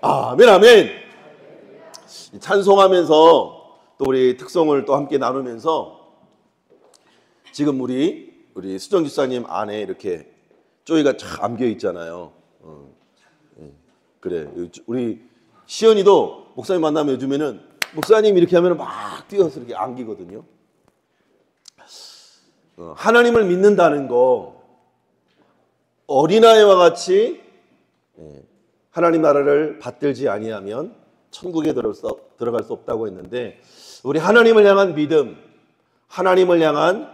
아멘, 아멘. 찬송하면서 또 우리 특송을 또 함께 나누면서 지금 우리 수정 집사님 안에 이렇게 쪼이가 쫙 안겨 있잖아요. 그래. 우리 시연이도 목사님 만나면 요즘에는 목사님 이렇게 하면 막 뛰어서 이렇게 안기거든요. 하나님을 믿는다는 거, 어린아이와 같이 하나님 나라를 받들지 아니하면 천국에 들어갈 수 없다고 했는데, 우리 하나님을 향한 믿음, 하나님을 향한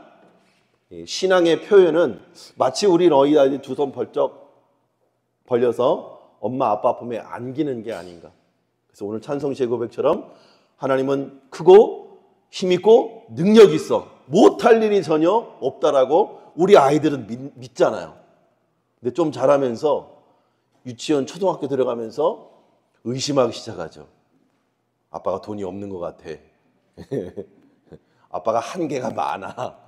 신앙의 표현은 마치 우리 너희 아이들 두 손 벌쩍 벌려서 엄마 아빠 품에 안기는 게 아닌가. 그래서 오늘 찬송시의 고백처럼 하나님은 크고 힘있고 능력이 있어 못할 일이 전혀 없다라고 우리 아이들은 믿잖아요. 근데 좀 자라면서 유치원 초등학교 들어가면서 의심하기 시작하죠. 아빠가 돈이 없는 것 같아. 아빠가 한계가 많아.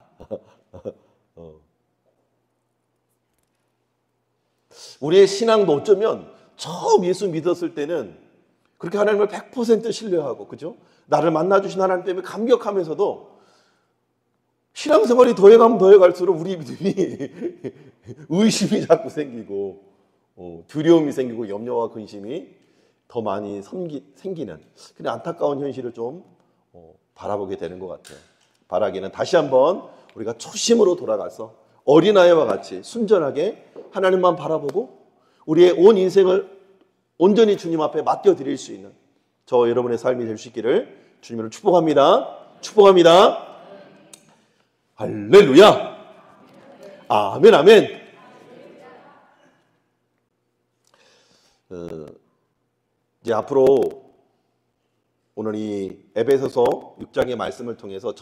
우리의 신앙도 어쩌면 처음 예수 믿었을 때는 그렇게 하나님을 100% 신뢰하고, 그죠? 나를 만나주신 하나님 때문에 감격하면서도 신앙생활이 더해가면 더해갈수록 우리 믿음이 의심이 자꾸 생기고 두려움이 생기고 염려와 근심이 더 많이 생기는 그런 안타까운 현실을 좀 바라보게 되는 것 같아요. 바라기는 다시 한번 우리가 초심으로 돌아가서 어린아이와 같이 순전하게 하나님만 바라보고 우리의 온 인생을 온전히 주님 앞에 맡겨드릴 수 있는 저 여러분의 삶이 될 수 있기를 주님으로 축복합니다. 축복합니다. 할렐루야. 아멘, 아멘. 이제 앞으로 오늘 이 에베소서 6장의 말씀을 통해서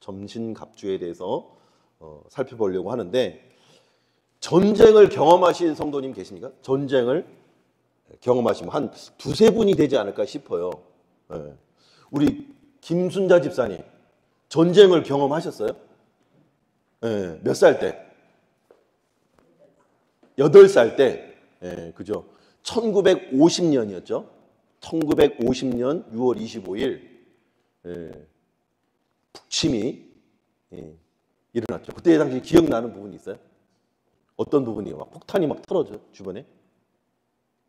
전신갑주에 대해서 살펴보려고 하는데, 전쟁을 경험하신 성도님 계십니까? 전쟁을 경험하시면 한 두세 분이 되지 않을까 싶어요. 우리 김순자 집사님 전쟁을 경험하셨어요? 몇 살 때? 8살 때. 그죠? 1950년이었죠. 1950년 6월 25일 북침이 일어났죠. 그때 당시 기억나는 부분이 있어요? 어떤 부분이요? 막 폭탄이 막 떨어져 주변에?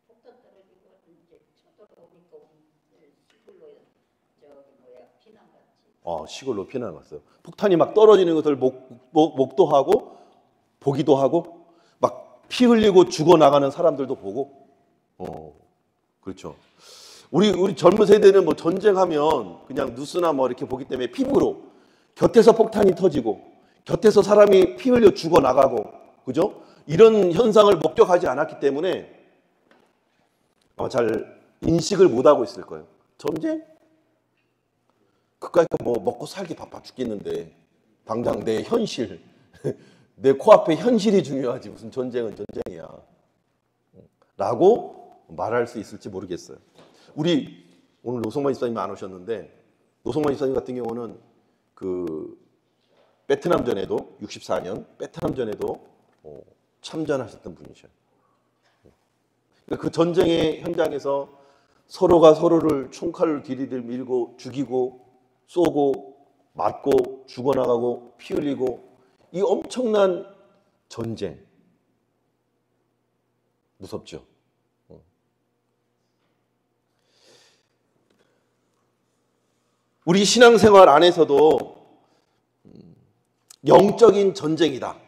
폭탄 떨어지고 이제 쳐들어오니까 시골로 피난 갔지. 시골로 피난 갔어요. 폭탄이 막 떨어지는 것을 목도 하고 보기도 하고 막 피 흘리고 죽어나가는 사람들도 보고. 그렇죠. 우리 젊은 세대는 뭐 전쟁하면 그냥 뉴스나 뭐 이렇게 보기 때문에 피부로 곁에서 폭탄이 터지고 곁에서 사람이 피 흘려 죽어나가고, 그죠? 이런 현상을 목격하지 않았기 때문에 잘 인식을 못하고 있을 거예요. 전쟁? 그까이 뭐 먹고 살기 바빠 죽겠는데 당장 내 현실, 내 코앞에 현실이 중요하지 무슨 전쟁은 전쟁이야 라고 말할 수 있을지 모르겠어요. 우리 오늘 노성만 집사님 안 오셨는데, 노성만 집사님 같은 경우는 그 베트남전에도 64년 베트남전에도 참전하셨던 분이셔요. 그 전쟁의 현장에서 서로가 서로를 총칼을 들이밀고 죽이고 쏘고 맞고 죽어나가고 피 흘리고 이 엄청난 전쟁, 무섭죠. 우리 신앙생활 안에서도 영적인 전쟁이다.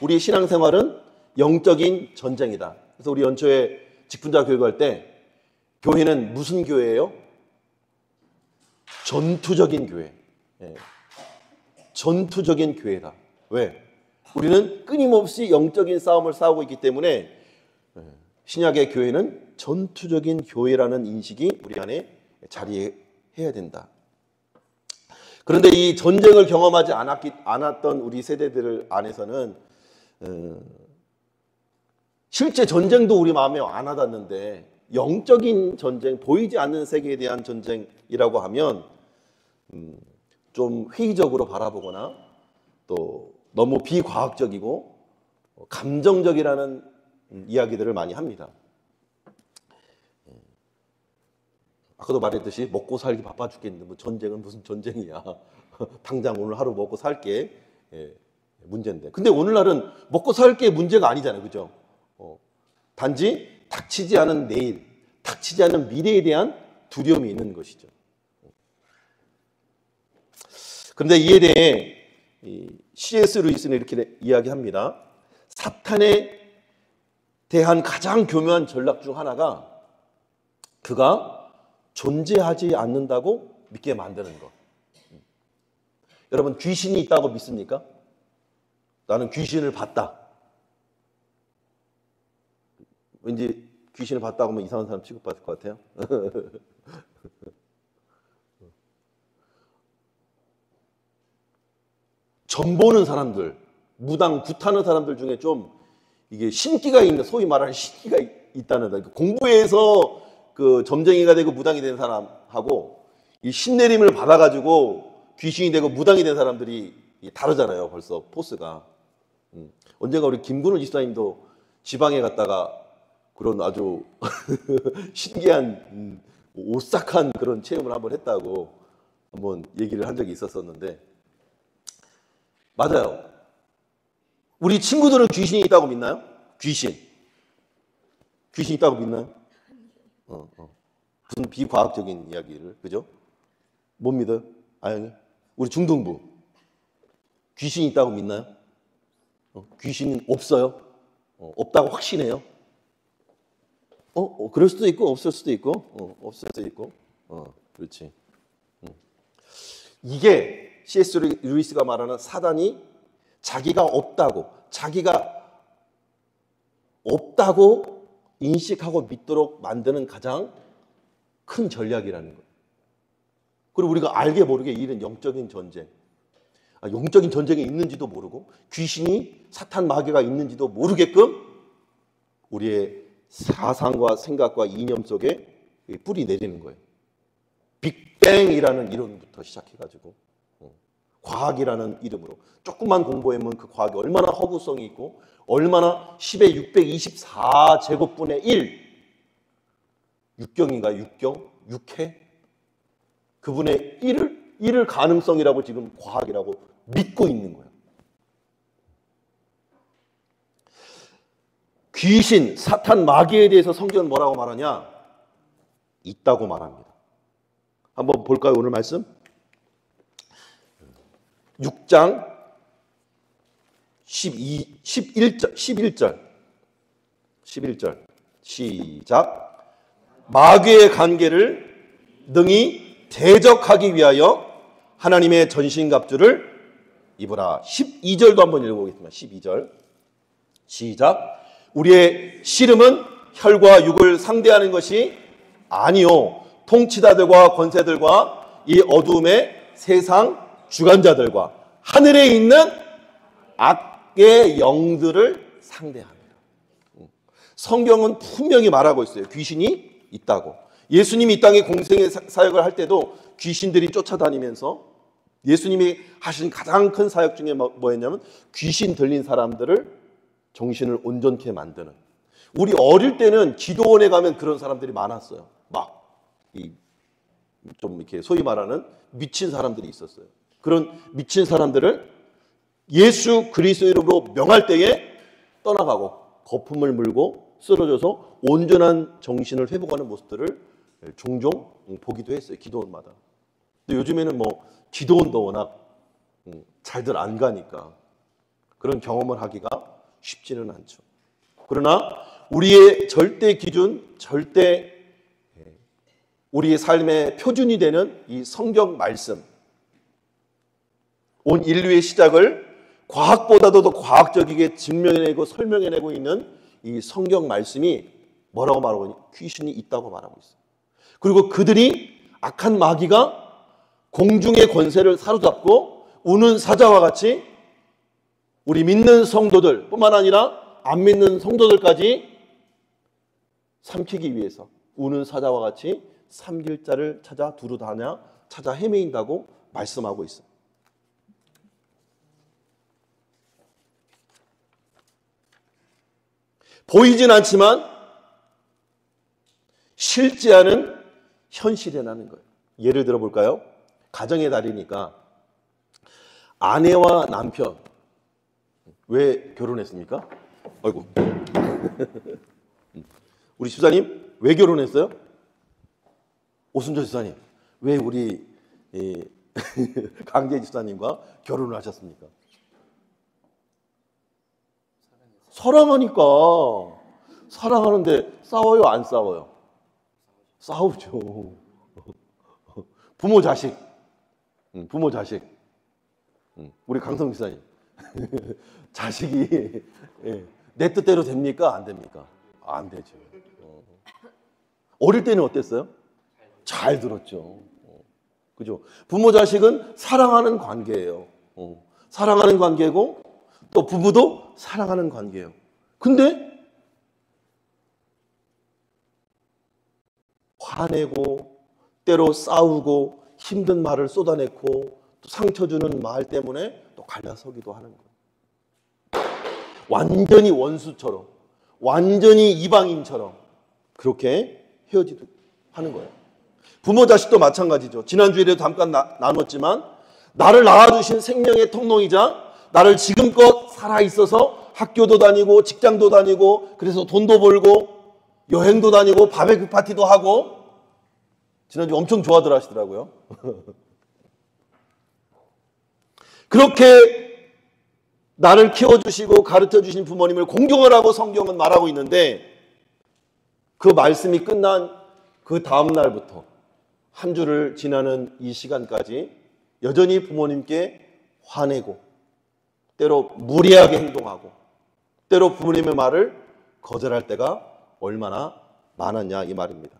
우리 신앙생활은 영적인 전쟁이다. 그래서 우리 연초에 직분자 교육할 때 교회는 무슨 교회예요? 전투적인 교회. 전투적인 교회다. 왜? 우리는 끊임없이 영적인 싸움을 싸우고 있기 때문에 신약의 교회는 전투적인 교회라는 인식이 우리 안에 자리해야 된다. 그런데 이 전쟁을 경험하지 않았던 우리 세대들 안에서는 실제 전쟁도 우리 마음에 안 와닿는데 영적인 전쟁, 보이지 않는 세계에 대한 전쟁이라고 하면 좀 회의적으로 바라보거나 또 너무 비과학적이고 감정적이라는 이야기들을 많이 합니다. 아까도 말했듯이 먹고 살기 바빠 죽겠는데 뭐 전쟁은 무슨 전쟁이야. 당장 오늘 하루 먹고 살게 문제인데. 근데 오늘날은 먹고 살 게 문제가 아니잖아요. 그죠? 단지 닥치지 않은 내일, 닥치지 않은 미래에 대한 두려움이 있는 것이죠. 그런데 이에 대해 C.S. 루이스는 이렇게 이야기합니다. 사탄에 대한 가장 교묘한 전략 중 하나가 그가 존재하지 않는다고 믿게 만드는 것. 여러분, 귀신이 있다고 믿습니까? 나는 귀신을 봤다. 왠지 귀신을 봤다고 하면 이상한 사람 취급받을 것 같아요. 점 보는 사람들, 무당 굿하는 사람들 중에 좀 이게 신기가 있는, 소위 말하는 신기가 있다는, 공부해서 그 점쟁이가 되고 무당이 된 사람하고 이 신내림을 받아가지고 귀신이 되고 무당이 된 사람들이 다르잖아요. 벌써 포스가. 언젠가 우리 김근우 집사님도 지방에 갔다가 그런 아주 신기한 오싹한 그런 체험을 한번 했다고 한번 얘기를 한 적이 있었었는데, 맞아요. 우리 친구들은 귀신이 있다고 믿나요? 귀신 있다고 믿나요? 무슨 비과학적인 이야기를, 그죠? 못 믿어요? 아영이? 우리 중등부 귀신이 있다고 믿나요? 귀신은 없어요? 없다고 확신해요? 그럴 수도 있고 없을 수도 있고 없을 수도 있고 그렇지. 이게 C.S. 루이스가 말하는 사단이 자기가 없다고 인식하고 믿도록 만드는 가장 큰 전략이라는 거예요. 그리고 우리가 알게 모르게 이런 영적인 전쟁, 영적인 전쟁이 있는지도 모르고 귀신이 사탄 마귀가 있는지도 모르게끔 우리의 사상과 생각과 이념 속에 뿌리 내리는 거예요. 빅뱅이라는 이론부터 시작해가지고 과학이라는 이름으로 조금만 공부하면 그 과학이 얼마나 허구성이 있고 얼마나 10의 624제곱분의 1 육경인가 육회 그분의 1을 가능성이라고 지금 과학이라고 믿고 있는 거예요. 귀신, 사탄, 마귀에 대해서 성경은 뭐라고 말하냐? 있다고 말합니다. 한번 볼까요? 오늘 말씀 6장 11절 시작. 마귀의 관계를 능히 대적하기 위하여 하나님의 전신갑주를 입으라. 12절도 한번 읽어보겠습니다. 12절 시작. 우리의 씨름은 혈과 육을 상대하는 것이 아니요 통치자들과 권세들과 이 어두움의 세상 주관자들과 하늘에 있는 악의 영들을 상대합니다. 성경은 분명히 말하고 있어요. 귀신이 있다고. 예수님이 이 땅에 공생의 사역을 할 때도 귀신들이 쫓아다니면서 예수님이 하신 가장 큰 사역 중에 뭐였냐면 귀신 들린 사람들을 정신을 온전케 만드는. 우리 어릴 때는 기도원에 가면 그런 사람들이 많았어요. 막 좀 이렇게 소위 말하는 미친 사람들이 있었어요. 그런 미친 사람들을 예수 그리스도 이름으로 명할 때에 떠나가고 거품을 물고 쓰러져서 온전한 정신을 회복하는 모습들을 종종 보기도 했어요. 기도원마다. 근데 요즘에는 뭐 기도원도 워낙 잘들 안 가니까 그런 경험을 하기가 쉽지는 않죠. 그러나 우리의 절대 기준, 절대 우리의 삶의 표준이 되는 이 성경 말씀, 온 인류의 시작을 과학보다도 더 과학적이게 증명해내고 설명해내고 있는 이 성경 말씀이 뭐라고 말하고 있냐? 귀신이 있다고 말하고 있어요. 그리고 그들이 악한 마귀가 공중의 권세를 사로잡고 우는 사자와 같이 우리 믿는 성도들 뿐만 아니라 안 믿는 성도들까지 삼키기 위해서 우는 사자와 같이 삼킬 자를 찾아 두루다녀 찾아 헤매인다고 말씀하고 있어요. 보이진 않지만 실제하는 현실이라는 거예요. 예를 들어 볼까요? 가정의 달이니까 아내와 남편 왜 결혼했습니까? 아이고. 우리 집사님 왜 결혼했어요? 오순절 집사님 왜 우리 강재 집사님과 결혼을 하셨습니까? 사랑하니까. 사랑하는데 싸워요, 안 싸워요? 싸우죠. 부모 자식. 부모 자식. 우리 강성 집사님. 자식이 내 뜻대로 됩니까? 안 됩니까? 안 되죠. 어릴 때는 어땠어요? 잘 들었죠. 그죠? 부모 자식은 사랑하는 관계예요. 사랑하는 관계고 또 부부도 사랑하는 관계예요. 근데 화내고 때로 싸우고 힘든 말을 쏟아내고 또 상처 주는 말 때문에 또 갈라서기도 하는 거예요. 완전히 원수처럼, 완전히 이방인처럼 그렇게 헤어지도 하는 거예요. 부모 자식도 마찬가지죠. 지난주에도 잠깐 나눴지만 나를 낳아주신 생명의 통로이자 나를 지금껏 살아있어서 학교도 다니고 직장도 다니고 그래서 돈도 벌고 여행도 다니고 바베큐 파티도 하고 지난주 엄청 좋아들 하시더라고요. 그렇게 나를 키워주시고 가르쳐주신 부모님을 공경하라고 성경은 말하고 있는데 그 말씀이 끝난 그 다음 날부터 한 주를 지나는 이 시간까지 여전히 부모님께 화내고 때로 무례하게 행동하고 때로 부모님의 말을 거절할 때가 얼마나 많았냐 이 말입니다.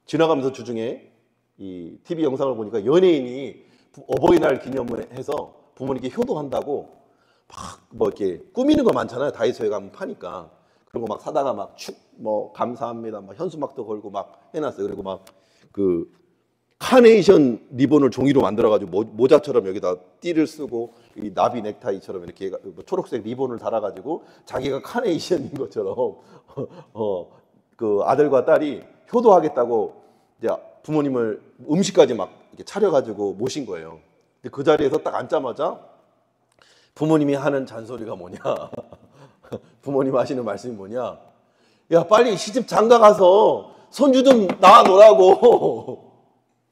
지나가면서 주중에 이 TV 영상을 보니까 연예인이 어버이날 기념을 해서 부모님께 효도한다고 막 뭐 이렇게 꾸미는 거 많잖아요. 다이소에 가면 파니까 그런 거 막 사다가 막 뭐 감사합니다 막 현수막도 걸고 막 해놨어요. 그리고 막 그 카네이션 리본을 종이로 만들어가지고 모자처럼 여기다 띠를 쓰고 이 나비 넥타이처럼 이렇게 초록색 리본을 달아가지고 자기가 카네이션인 것처럼 그 아들과 딸이 효도하겠다고 이제 부모님을 음식까지 막 이렇게 차려가지고 모신 거예요. 근데 그 자리에서 딱 앉자마자 부모님이 하는 잔소리가 뭐냐? 부모님 하시는 말씀이 뭐냐? 야 빨리 시집 장가 가서 손주 좀 낳아놓으라고.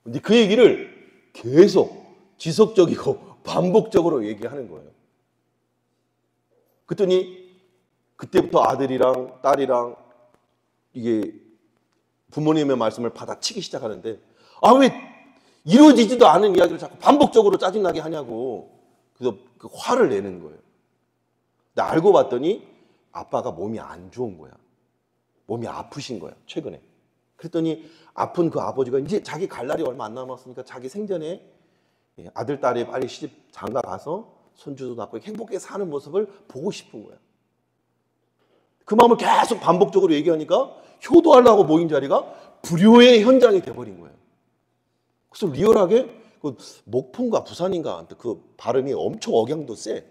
근데 그 얘기를 계속 지속적이고 반복적으로 얘기하는 거예요. 그랬더니 그때부터 아들이랑 딸이랑 이게 부모님의 말씀을 받아치기 시작하는데 왜 이루어지지도 않은 이야기를 자꾸 반복적으로 짜증나게 하냐고. 그래서 그 화를 내는 거예요. 근데 알고 봤더니 아빠가 몸이 안 좋은 거야. 몸이 아프신 거야 최근에. 그랬더니 아픈 그 아버지가 이제 자기 갈 날이 얼마 안 남았으니까 자기 생전에 아들, 딸이 빨리 시집 장가 가서 손주도 낳고 행복하게 사는 모습을 보고 싶은 거야. 그 마음을 계속 반복적으로 얘기하니까 효도하려고 모인 자리가 불효의 현장이 돼버린 거예요. 그래서 리얼하게 그 목포인가 부산인가 그 발음이 엄청 억양도 세.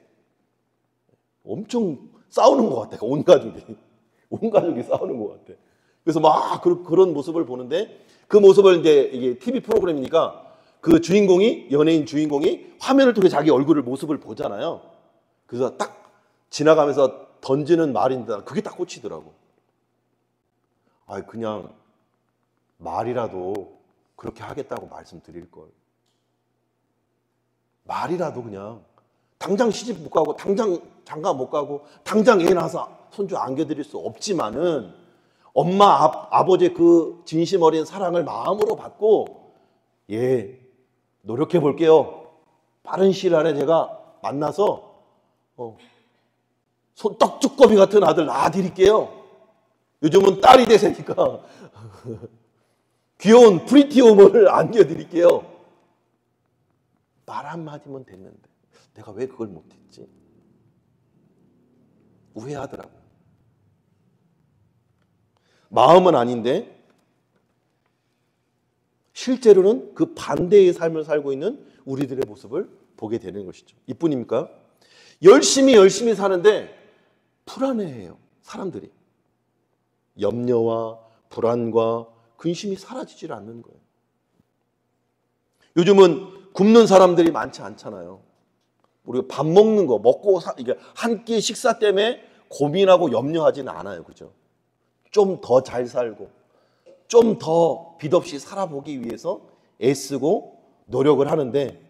엄청 싸우는 것 같아. 온 가족이 싸우는 것 같아. 그래서 막 그런 모습을 보는데 그 모습을 이제 이게 TV 프로그램이니까 그 주인공이 연예인 주인공이 화면을 통해 자기 얼굴을 모습을 보잖아요. 그래서 딱 지나가면서 던지는 말인데 그게 딱 꽂히더라고. 그냥 말이라도 그렇게 하겠다고 말씀드릴 걸. 말이라도 그냥 당장 시집 못 가고 당장 장가 못 가고 당장 애 낳아서 손주 안겨드릴 수 없지만은 엄마 아버지의 그 진심 어린 사랑을 마음으로 받고 노력해 볼게요. 빠른 시일 안에 제가 만나서 떡두꺼비 같은 아들 낳아드릴게요. 요즘은 딸이 대세니까 귀여운 프리티우먼을 안겨드릴게요. 말 한마디면 됐는데 내가 왜 그걸 못했지? 후회하더라고요. 마음은 아닌데 실제로는 그 반대의 삶을 살고 있는 우리들의 모습을 보게 되는 것이죠. 이뿐입니까? 열심히 사는데 불안해해요. 사람들이. 염려와 불안과 근심이 사라지질 않는 거예요. 요즘은 굶는 사람들이 많지 않잖아요. 우리가 밥 먹는 거, 이게 한 끼 식사 때문에 고민하고 염려하지는 않아요. 그죠? 좀 더 잘 살고, 좀 더 빚 없이 살아보기 위해서 애쓰고 노력을 하는데,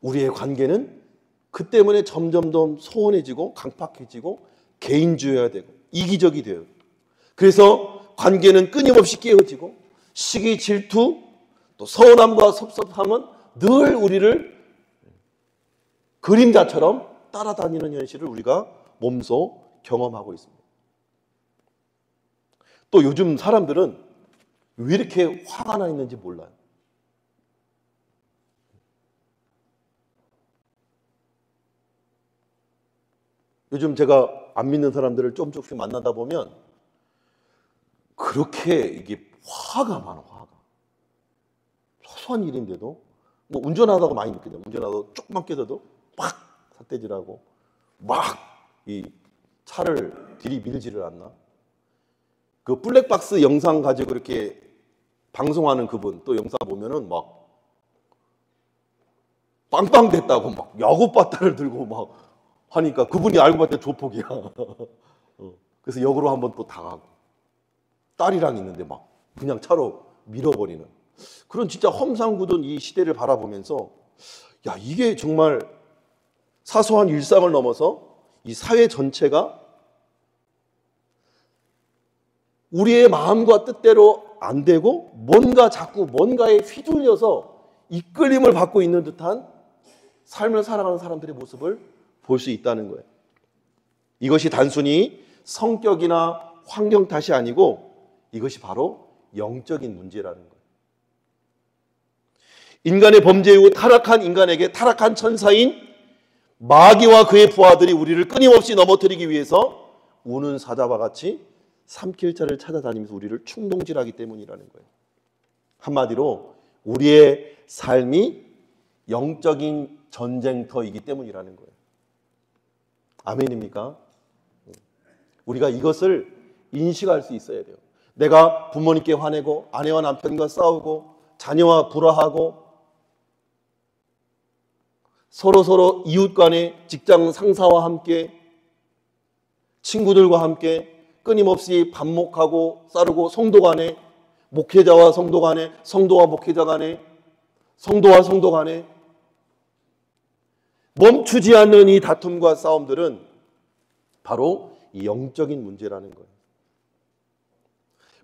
우리의 관계는 그 때문에 점점 더 소원해지고 강팍해지고 개인주의가 되고 이기적이 돼요. 그래서 관계는 끊임없이 깨어지고 시기, 질투, 또 서운함과 섭섭함은 늘 우리를 그림자처럼 따라다니는 현실을 우리가 몸소 경험하고 있습니다. 또 요즘 사람들은 왜 이렇게 화가 나 있는지 몰라요. 요즘 제가 안 믿는 사람들을 조금씩 만나다 보면 그렇게 이게 화가 많아, 화가. 소소한 일인데도 뭐 운전하다가 많이 느끼잖아요. 운전하다가 조금만 깨져도 막 삿대질하고 막 이 차를 들이밀지를 않나. 그 블랙박스 영상 가지고 이렇게 방송하는 그분 또 영상 보면은 막 빵빵 됐다고 막 야구바타를 들고 막 하니까 그분이 알고 봤을 때 조폭이야. 그래서 역으로 한번 또 당하고 딸이랑 있는데 막 그냥 차로 밀어버리는 그런 진짜 험상궂은 이 시대를 바라보면서 야, 이게 정말 사소한 일상을 넘어서 이 사회 전체가 우리의 마음과 뜻대로 안 되고 뭔가 자꾸 뭔가에 휘둘려서 이끌림을 받고 있는 듯한 삶을 살아가는 사람들의 모습을 볼 수 있다는 거예요. 이것이 단순히 성격이나 환경 탓이 아니고 이것이 바로 영적인 문제라는 거예요. 인간의 범죄 이후 타락한 인간에게 타락한 천사인 마귀와 그의 부하들이 우리를 끊임없이 넘어뜨리기 위해서 우는 사자와 같이 삼킬자를 찾아다니면서 우리를 충동질하기 때문이라는 거예요. 한마디로 우리의 삶이 영적인 전쟁터이기 때문이라는 거예요. 아멘입니까? 우리가 이것을 인식할 수 있어야 돼요. 내가 부모님께 화내고 아내와 남편과 싸우고 자녀와 불화하고 서로 이웃 간에 직장 상사와 함께 친구들과 함께 끊임없이 반목하고 싸르고 성도 간에 목회자와 성도 간에 성도와 목회자 간에 성도와 성도 간에 멈추지 않는 이 다툼과 싸움들은 바로 이 영적인 문제라는 거예요.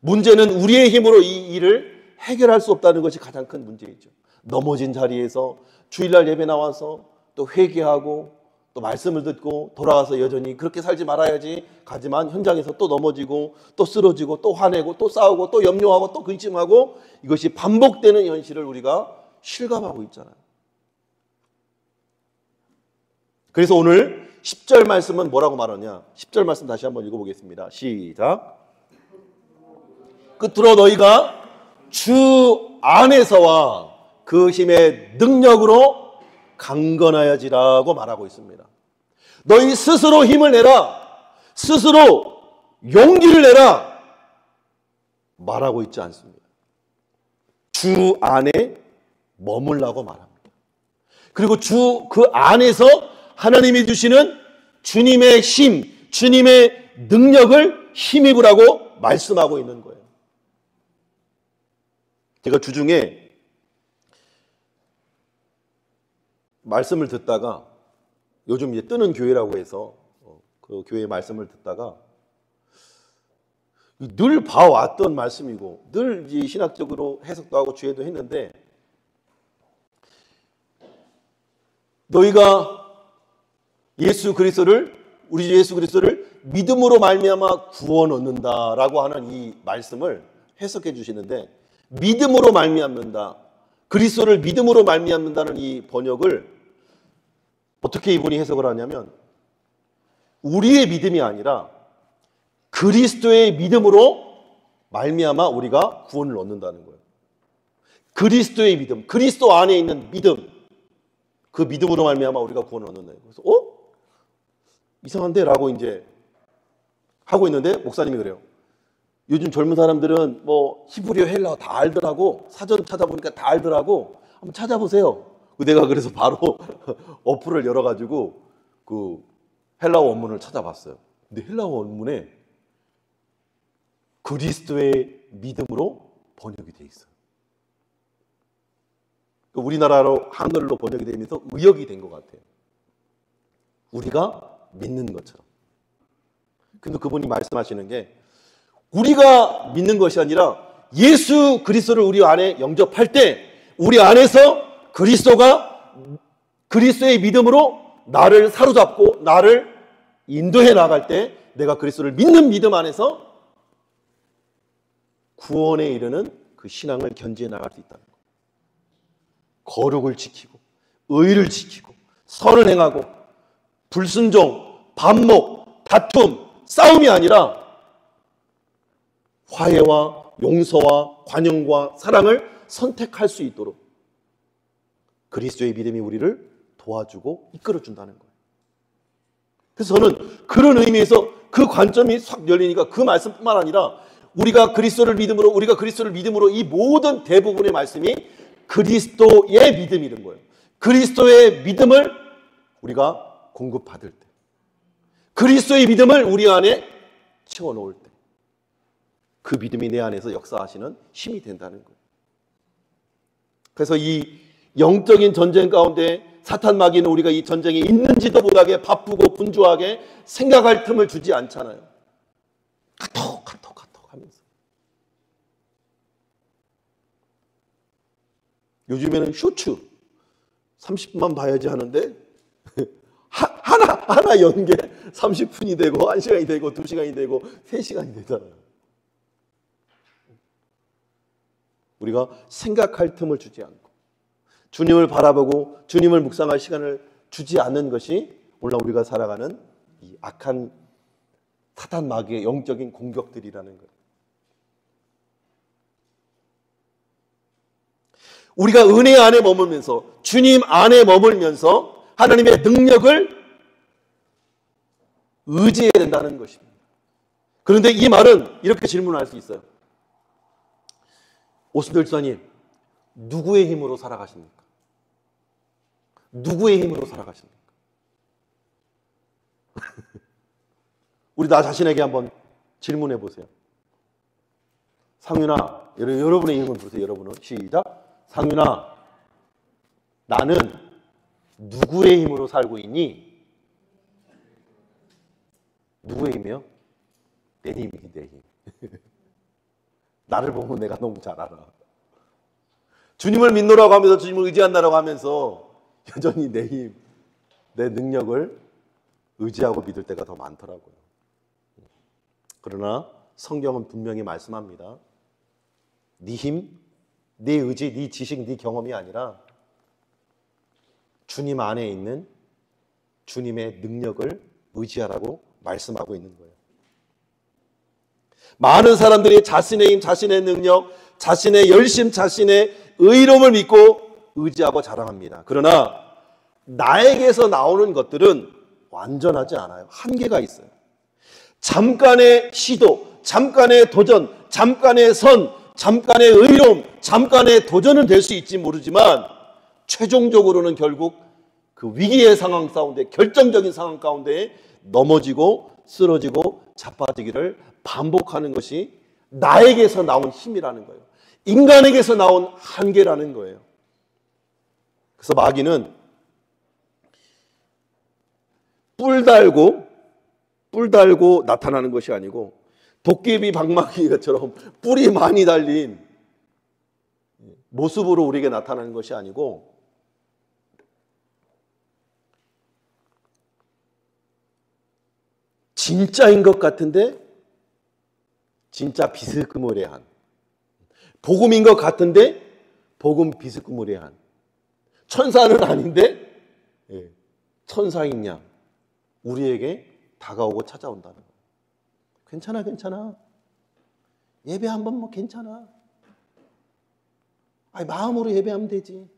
문제는 우리의 힘으로 이 일을 해결할 수 없다는 것이 가장 큰 문제이죠. 넘어진 자리에서 주일날 예배 나와서 또 회개하고 또 말씀을 듣고 돌아와서 여전히 그렇게 살지 말아야지 가지만 현장에서 또 넘어지고 또 쓰러지고 또 화내고 또 싸우고 또 염려하고 또 근심하고 이것이 반복되는 현실을 우리가 실감하고 있잖아요. 그래서 오늘 10절 말씀은 뭐라고 말하냐? 10절 말씀 다시 한번 읽어보겠습니다. 시작. 끝으로 너희가 주 안에서와 그 힘의 능력으로 강건하여지라고 말하고 있습니다. 너희 스스로 힘을 내라, 스스로 용기를 내라 말하고 있지 않습니다. 주 안에 머물라고 말합니다. 그리고 그 안에서 하나님이 주시는 주님의 힘, 주님의 능력을 힘입으라고 말씀하고 있는 거예요. 제가 주중에 말씀을 듣다가 요즘 이제 뜨는 교회라고 해서 그 교회 말씀을 듣다가 늘 봐왔던 말씀이고 늘 신학적으로 해석도 하고 주의도 했는데 너희가 우리 주 예수 그리스도를 믿음으로 말미암아 구원 얻는다라고 하는 이 말씀을 해석해 주시는데 믿음으로 말미암는다, 그리스도를 믿음으로 말미암는다는 이 번역을 어떻게 이분이 해석을 하냐면 우리의 믿음이 아니라 그리스도의 믿음으로 말미암아 우리가 구원을 얻는다는 거예요. 그리스도의 믿음, 그리스도 안에 있는 믿음, 그 믿음으로 말미암아 우리가 구원을 얻는다. 그래서 이상한데? 라고 이제 하고 있는데 목사님이 그래요. 요즘 젊은 사람들은 뭐 히브리어, 헬라어 다 알더라고. 사전 찾아보니까 다 알더라고. 한번 찾아보세요. 내가 그래서 바로 어플을 열어가지고 그 헬라어 원문을 찾아봤어요. 근데 헬라어 원문에 그리스도의 믿음으로 번역이 돼 있어요. 우리나라로 한글로 번역이 되면서 의역이 된 것 같아요. 우리가 믿는 것처럼. 근데 그분이 말씀하시는 게 우리가 믿는 것이 아니라 예수 그리스도를 우리 안에 영접할 때 우리 안에서 그리스도가 그리스도의 믿음으로 나를 사로잡고 나를 인도해 나갈 때 내가 그리스도를 믿는 믿음 안에서 구원에 이르는 그 신앙을 견지해 나갈 수 있다는 거예요. 거룩을 지키고 의를 지키고 선을 행하고 불순종, 반목, 다툼, 싸움이 아니라 화해와 용서와 관용과 사랑을 선택할 수 있도록 그리스도의 믿음이 우리를 도와주고 이끌어준다는 거예요. 그래서 저는 그런 의미에서 그 관점이 확 열리니까 그 말씀뿐만 아니라 우리가 그리스도를 믿음으로 이 모든 대부분의 말씀이 그리스도의 믿음이라는 거예요. 그리스도의 믿음을 우리가 공급받을 때, 그리스도의 믿음을 우리 안에 채워놓을 때, 그 믿음이 내 안에서 역사하시는 힘이 된다는 거예요. 그래서 이 영적인 전쟁 가운데 사탄 마귀는 우리가 이 전쟁이 있는지도 못하게 바쁘고 분주하게 생각할 틈을 주지 않잖아요. 카톡 하면서. 요즘에는 쇼츠 30분만 봐야지 하는데 하나 연계 30분이 되고 1시간이 되고 2시간이 되고 3시간이 되잖아요. 우리가 생각할 틈을 주지 않고 주님을 바라보고 주님을 묵상할 시간을 주지 않는 것이 오늘 우리가 살아가는 이 악한 사탄 마귀의 영적인 공격들이라는 거예요. 우리가 은혜 안에 머물면서 주님 안에 머물면서 하나님의 능력을 의지해야 된다는 것입니다. 그런데 이 말은 이렇게 질문할 수 있어요. 오순절 지사님, 누구의 힘으로 살아가십니까? 누구의 힘으로 살아가십니까? 우리 나 자신에게 한번 질문해 보세요. 상윤아, 여러분의 이름을 부르세요. 여러분은 시작. 상윤아, 나는 누구의 힘으로 살고 있니? 누구의 힘이요? 내 힘이지, 내 힘. 나를 보면 내가 너무 잘 알아. 주님을 믿노라고 하면서 주님을 의지한다라고 하면서 여전히 내 힘, 내 능력을 의지하고 믿을 때가 더 많더라고요. 그러나 성경은 분명히 말씀합니다. 네 힘, 네 의지, 네 지식, 네 경험이 아니라 주님 안에 있는 주님의 능력을 의지하라고 말씀하고 있는 거예요. 많은 사람들이 자신의 힘, 자신의 능력, 자신의 열심, 자신의 의로움을 믿고 의지하고 자랑합니다. 그러나 나에게서 나오는 것들은 완전하지 않아요. 한계가 있어요. 잠깐의 시도, 잠깐의 도전, 잠깐의 선, 잠깐의 의로움, 잠깐의 도전은 될 수 있지 모르지만 최종적으로는 결국 그 위기의 상황 가운데, 결정적인 상황 가운데 넘어지고 쓰러지고 자빠지기를 반복하는 것이 나에게서 나온 힘이라는 거예요. 인간에게서 나온 한계라는 거예요. 그래서 마귀는 뿔 달고 나타나는 것이 아니고 도깨비 방망이처럼 뿔이 많이 달린 모습으로 우리에게 나타나는 것이 아니고 진짜인 것 같은데 진짜 비스무리한, 복음인 것 같은데 복음 비스무리한, 천사는 아닌데 천사인 양 우리에게 다가오고 찾아온다는 거예요. 괜찮아. 예배 한번 뭐 괜찮아. 아니, 마음으로 예배하면 되지.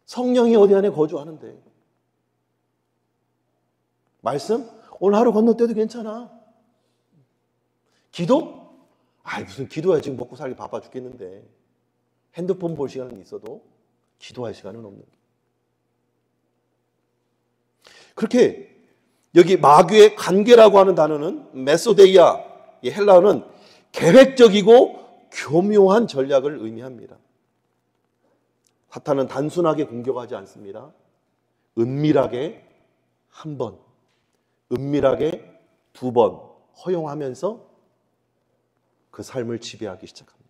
성령이 어디 안에 거주하는데. 말씀? 오늘 하루 건너뛰어도 괜찮아. 기도? 무슨 기도야, 지금 먹고 살기 바빠 죽겠는데. 핸드폰 볼 시간은 있어도 기도할 시간은 없는 거예요. 그렇게 여기 마귀의 관계라고 하는 단어는 메소데이아, 이 헬라어는 계획적이고 교묘한 전략을 의미합니다. 사탄은 단순하게 공격하지 않습니다. 은밀하게 한 번, 은밀하게 두 번 허용하면서 그 삶을 지배하기 시작합니다.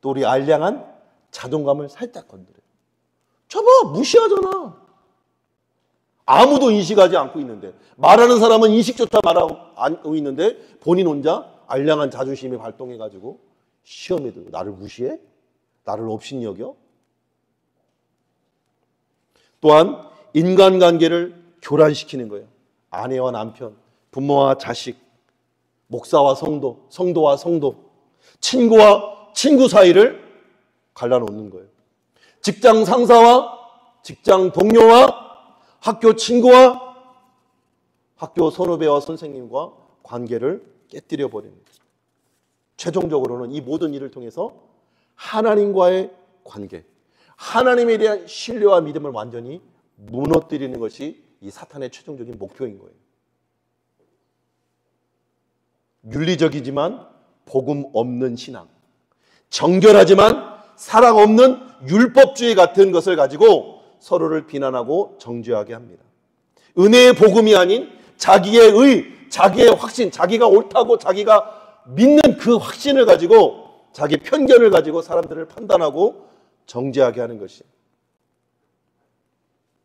또 우리 알량한 자존감을 살짝 건드려요. 저봐, 무시하잖아. 아무도 인식하지 않고 있는데, 말하는 사람은 인식조차 말하고 있는데 본인 혼자 알량한 자존심이 발동해가지고 시험에 들고 나를 무시해? 나를 업신이 여겨? 또한 인간관계를 교란시키는 거예요. 아내와 남편, 부모와 자식, 목사와 성도, 성도와 성도, 친구와 친구 사이를 갈라놓는 거예요. 직장 상사와 직장 동료와 학교 친구와 학교 선후배와 선생님과 관계를 깨뜨려 버리는 거예요. 최종적으로는 이 모든 일을 통해서 하나님과의 관계, 하나님에 대한 신뢰와 믿음을 완전히 무너뜨리는 것이 이 사탄의 최종적인 목표인 거예요. 윤리적이지만 복음 없는 신앙, 정결하지만 사랑 없는 율법주의 같은 것을 가지고 서로를 비난하고 정죄하게 합니다. 은혜의 복음이 아닌 자기의 의, 자기의 확신, 자기가 옳다고 자기가 믿는 그 확신을 가지고 자기 편견을 가지고 사람들을 판단하고 정죄하게 하는 것이에요.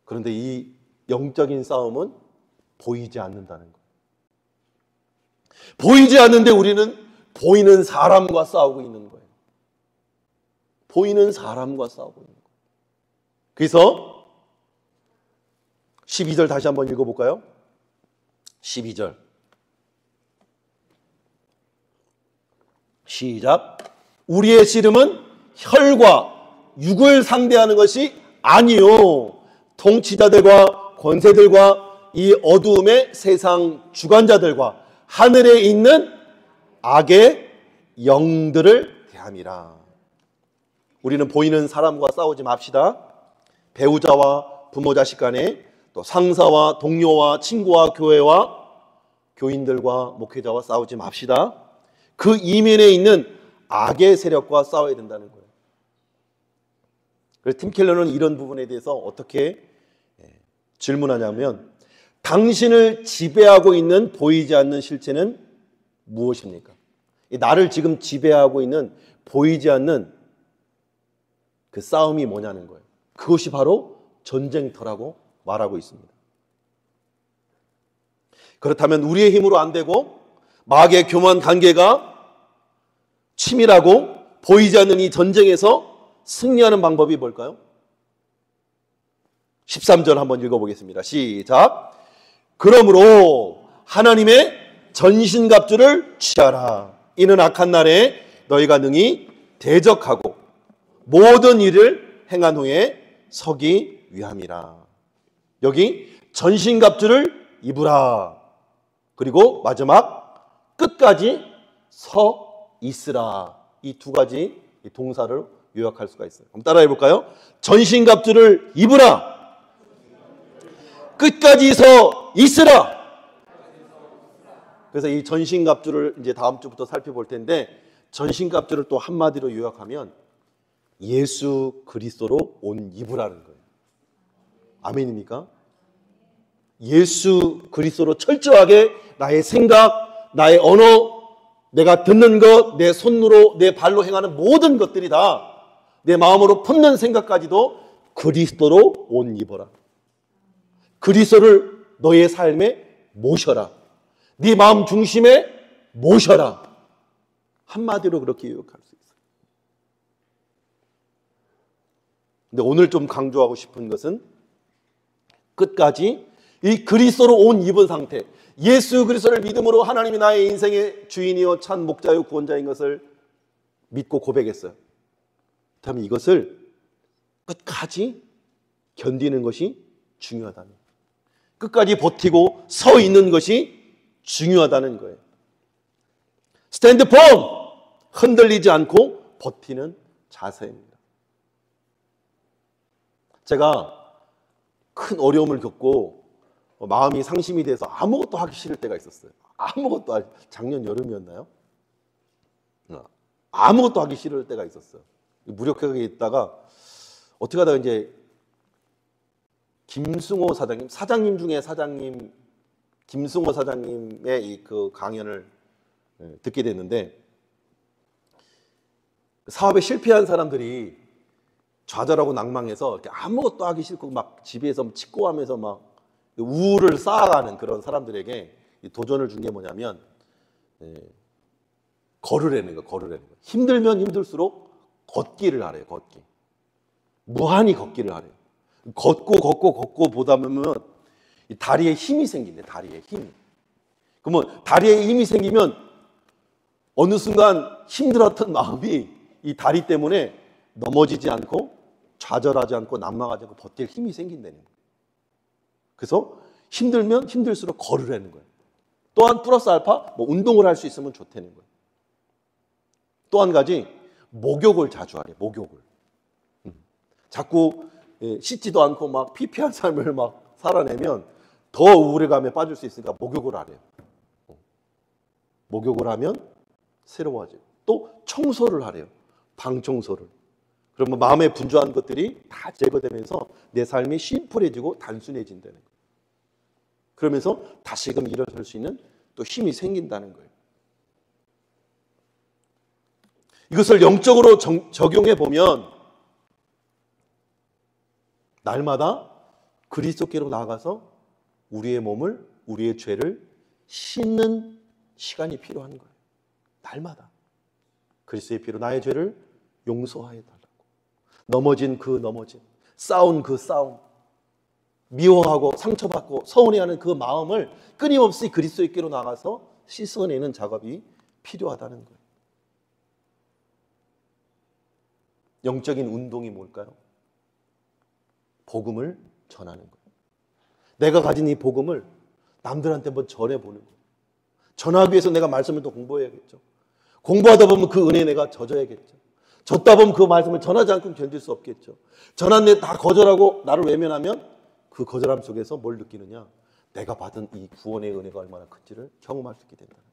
그런데 이 영적인 싸움은 보이지 않는다는 거예요. 보이지 않는데 우리는 보이는 사람과 싸우고 있는 거예요. 보이는 사람과 싸우고 있는 거예요. 그래서 12절 다시 한번 읽어볼까요? 12절 시작. 우리의 씨름은 혈과 육을 상대하는 것이 아니요 통치자들과 권세들과 이 어두움의 세상 주관자들과 하늘에 있는 악의 영들을 대함이라. 우리는 보이는 사람과 싸우지 맙시다. 배우자와 부모 자식 간에, 또 상사와 동료와 친구와 교회와 교인들과 목회자와 싸우지 맙시다. 그 이면에 있는 악의 세력과 싸워야 된다는 거예요. 그래서 팀 켈러는 이런 부분에 대해서 어떻게 질문하냐면, 당신을 지배하고 있는 보이지 않는 실체는 무엇입니까? 나를 지금 지배하고 있는 보이지 않는 그 싸움이 뭐냐는 거예요. 그것이 바로 전쟁터라고 말하고 있습니다. 그렇다면 우리의 힘으로 안 되고 마귀의 교만 관계가 치밀하고 보이지 않는 이 전쟁에서 승리하는 방법이 뭘까요? 13절 한번 읽어보겠습니다. 시작. 그러므로 하나님의 전신갑주를 취하라. 이는 악한 날에 너희가 능히 대적하고 모든 일을 행한 후에 서기 위함이라. 여기 전신갑주를 입으라. 그리고 마지막 끝까지 서 있으라. 이 두 가지 동사를 요약할 수가 있어요. 한번 따라해 볼까요? 전신갑주를 입으라. 끝까지 서 있으라. 그래서 이 전신갑주를 이제 다음 주부터 살펴볼 텐데, 전신갑주를 또 한마디로 요약하면 예수 그리스도로 옷 입으라는 거예요. 아멘입니까? 예수 그리스도로 철저하게 나의 생각, 나의 언어, 내가 듣는 것, 내 손으로, 내 발로 행하는 모든 것들이 다, 내 마음으로 품는 생각까지도 그리스도로 옷 입어라. 그리스도를 너의 삶에 모셔라. 네 마음 중심에 모셔라. 한마디로 그렇게 요약할 수 있어요. 근데 오늘 좀 강조하고 싶은 것은 끝까지 이 그리스도로 옷 입은 상태, 예수 그리스도를 믿음으로 하나님이 나의 인생의 주인이요 참 목자요 구원자인 것을 믿고 고백했어요. 그렇다면 이것을 끝까지 견디는 것이 중요하다는 거예요. 끝까지 버티고 서 있는 것이 중요하다는 거예요. 스탠드 폼! 흔들리지 않고 버티는 자세입니다. 제가 큰 어려움을 겪고 마음이 상심이 돼서 아무것도 하기 싫을 때가 있었어요. 작년 여름이었나요? 아무것도 하기 싫을 때가 있었어요. 무력하게 있다가 어떻게 하다가 이제 김승호 사장님 중에 사장님 김승호 사장님의 이 그 강연을 듣게 됐는데, 사업에 실패한 사람들이 좌절하고 낭망해서 이렇게 아무것도 하기 싫고 막 집에서 치고하면서 막 우울을 쌓아가는 그런 사람들에게 도전을 준 게 뭐냐면, 걸으라는 거예요. 힘들면 힘들수록 걷기를 하래요. 걷기. 무한히 걷기를 하래요. 걷고 보다 보면 다리에 힘이 생긴대. 다리에 힘. 그러면 다리에 힘이 생기면 어느 순간 힘들었던 마음이 이 다리 때문에 넘어지지 않고 좌절하지 않고 난망하지 않고 버틸 힘이 생긴다는 거예요. 그래서 힘들면 힘들수록 걸으라는 거예요. 또한 플러스 알파 운동을 할 수 있으면 좋다는 거예요. 또 한 가지, 목욕을 자주 하래. 목욕을. 자꾸 씻지도 않고 막 피폐한 삶을 막 살아내면 더 우울감에 빠질 수 있으니까 목욕을 하래요. 목욕을 하면 새로워지고, 또 청소를 하래요. 방 청소를. 그러면 마음에 분주한 것들이 다 제거되면서 내 삶이 심플해지고 단순해진다는 거예요. 그러면서 다시금 일어설 수 있는 또 힘이 생긴다는 거예요. 이것을 영적으로 적용해 보면 날마다 그리스도께로 나아가서 우리의 몸을, 우리의 죄를 씻는 시간이 필요한 거예요. 날마다 그리스도의 피로 나의 죄를 용서하여 달라고. 넘어진 그 넘어진, 싸운 그 싸움, 미워하고 상처받고 서운해하는 그 마음을 끊임없이 그리스도께로 나가서 씻어내는 작업이 필요하다는 거예요. 영적인 운동이 뭘까요? 복음을 전하는 거예요. 내가 가진 이 복음을 남들한테 한번 전해보는 거예요. 전하기 위해서 내가 말씀을 더 공부해야겠죠. 공부하다 보면 그 은혜에 내가 젖어야겠죠. 젖다 보면 그 말씀을 전하지 않고 견딜 수 없겠죠. 전한 다 거절하고 나를 외면하면 그 거절함 속에서 뭘 느끼느냐? 내가 받은 이 구원의 은혜가 얼마나 큰지를 경험할 수 있게 된다는 거예요.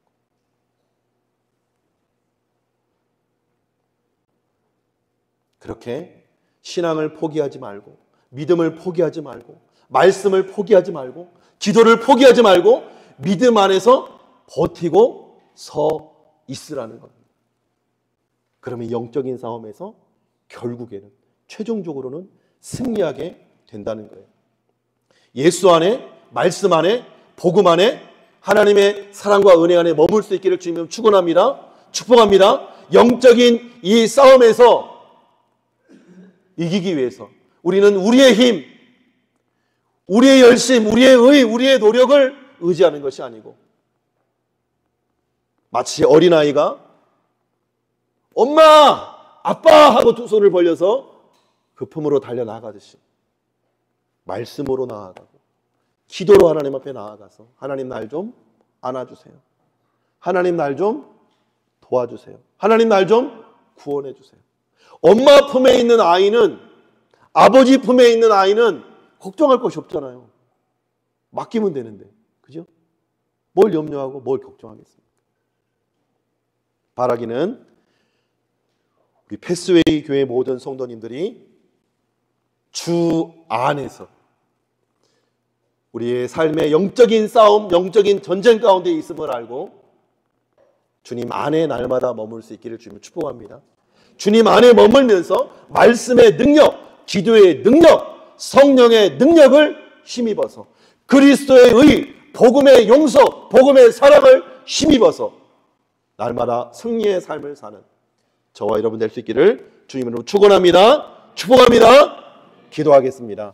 그렇게 신앙을 포기하지 말고, 믿음을 포기하지 말고, 말씀을 포기하지 말고, 기도를 포기하지 말고 믿음 안에서 버티고 서 있으라는 겁니다. 그러면 영적인 싸움에서 결국에는 최종적으로는 승리하게 된다는 거예요. 예수 안에, 말씀 안에, 복음 안에, 하나님의 사랑과 은혜 안에 머물 수 있기를 주님 축원합니다. 축복합니다. 영적인 이 싸움에서 이기기 위해서 우리는 우리의 힘, 우리의 열심, 우리의 의, 우리의 노력을 의지하는 것이 아니고, 마치 어린아이가 엄마, 아빠 하고 두 손을 벌려서 그 품으로 달려나가듯이 말씀으로 나아가고 기도로 하나님 앞에 나아가서 하나님 날 좀 안아주세요. 하나님 날 좀 도와주세요. 하나님 날 좀 구원해 주세요. 엄마 품에 있는 아이는, 아버지 품에 있는 아이는 걱정할 것이 없잖아요. 맡기면 되는데, 그죠? 뭘 염려하고 뭘 걱정하겠습니까? 바라기는 우리 패스웨이 교회 모든 성도님들이 주 안에서 우리의 삶의 영적인 싸움, 영적인 전쟁 가운데 있음을 알고 주님 안에 날마다 머물 수 있기를 주님 축복합니다. 주님 안에 머물면서 말씀의 능력, 기도의 능력, 성령의 능력을 힘입어서 그리스도의 의, 복음의 용서, 복음의 사랑을 힘입어서 날마다 승리의 삶을 사는 저와 여러분 될 수 있기를 주님으로 축원합니다. 축복합니다. 기도하겠습니다.